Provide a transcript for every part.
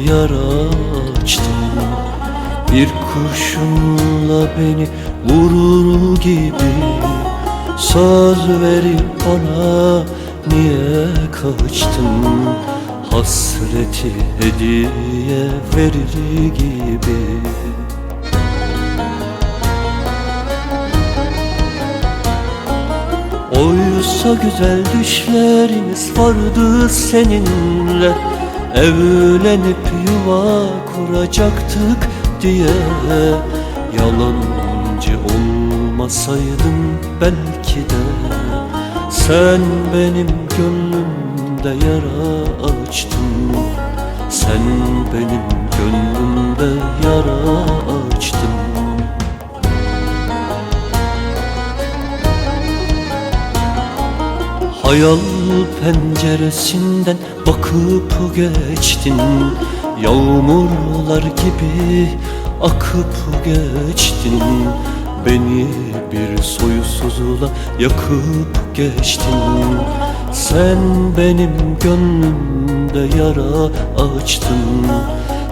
yara açtın. Bir kurşunla beni vurur gibi söz verip bana niye kaçtın? Hasreti hediye verir gibi. Oysa güzel düşlerimiz vardı seninle, evlenip yuva kuracaktık diye. Yalancı olmasaydın belki de, sen benim gönlümde yara açtın. Sen benim gönlümde yara açtın. Hayal penceresinden bakıp geçtin. Yağmurlar gibi akıp geçtin. Beni bir soysuzluğa yakıp geçtin. Sen benim gönlümde yara açtın.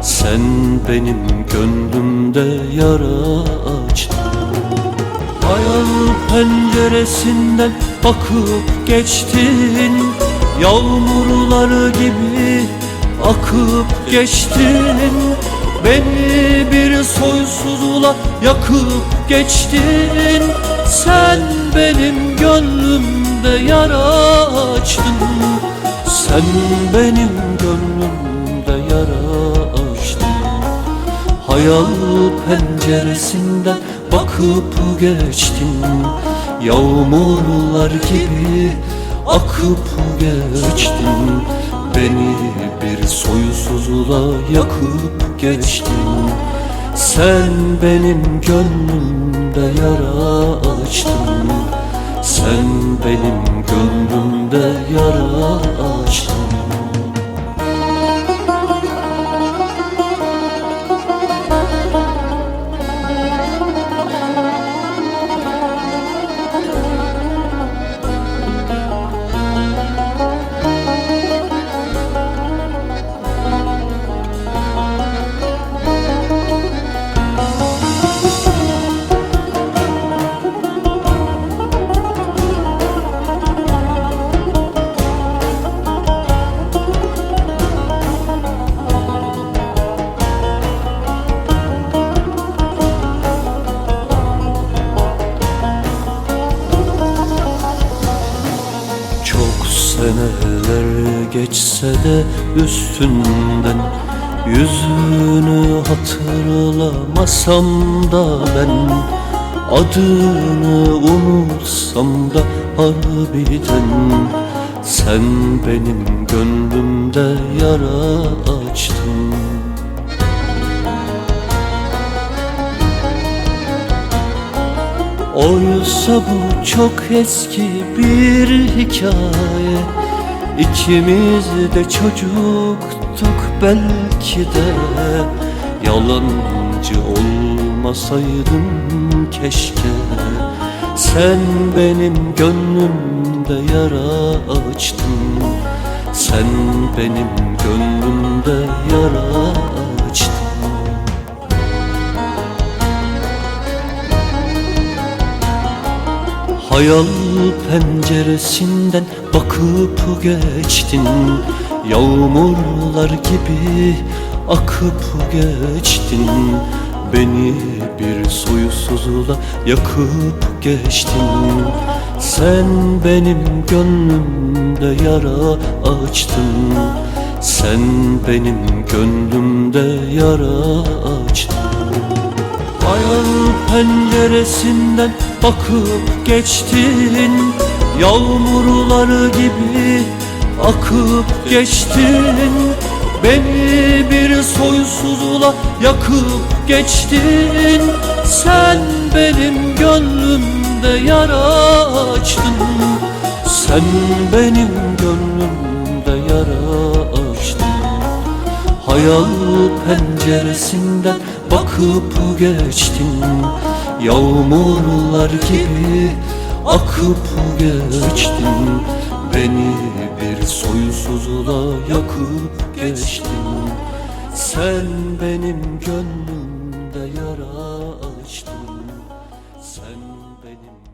Sen benim gönlümde yara açtın. Hayal penceresinden bakıp geçtin. Yağmurlar gibi akıp geçtin. Beni bir soysuzluğa yakıp geçtin. Sen benim gönlümde yara açtın. Sen benim gönlümde yara açtın. Hayal penceresinden bakıp geçtin. Yağmurlar gibi akıp geçtin. Beni bir soysuzluğa yakıp geçtin. Sen benim gönlümde yara açtın. Sen benim gönlümde yara açtın. Seneler geçse de üstünden, yüzünü hatırlamasam da ben, adını unutsam da harbiden, sen benim gönlümde yara açtın. Oysa bu çok eski bir hikaye. İkimiz de çocuktuk belki de. Yalancı olmasaydın keşke. Sen benim gönlümde yara açtın. Sen benim gönlümde yara açtın. Hayal penceresinden bakıp geçtin. Yağmurlar gibi akıp geçtin. Beni bir soysuzluğa yakıp geçtin. Sen benim gönlümde yara açtın. Sen benim gönlümde yara açtın. Hayal penceresinden bakıp geçtin. Yağmurlar gibi akıp geçtin. Beni bir soysuzluğa yakıp geçtin. Sen benim gönlümde yara açtın. Sen benim gönlümde yara açtın. Hayal penceresinden bakıp geçtin. Yağmurlar gibi akıp geçtin. Beni bir soysuzluğa yakıp geçtin. Sen benim gönlümde yara açtın. Sen benim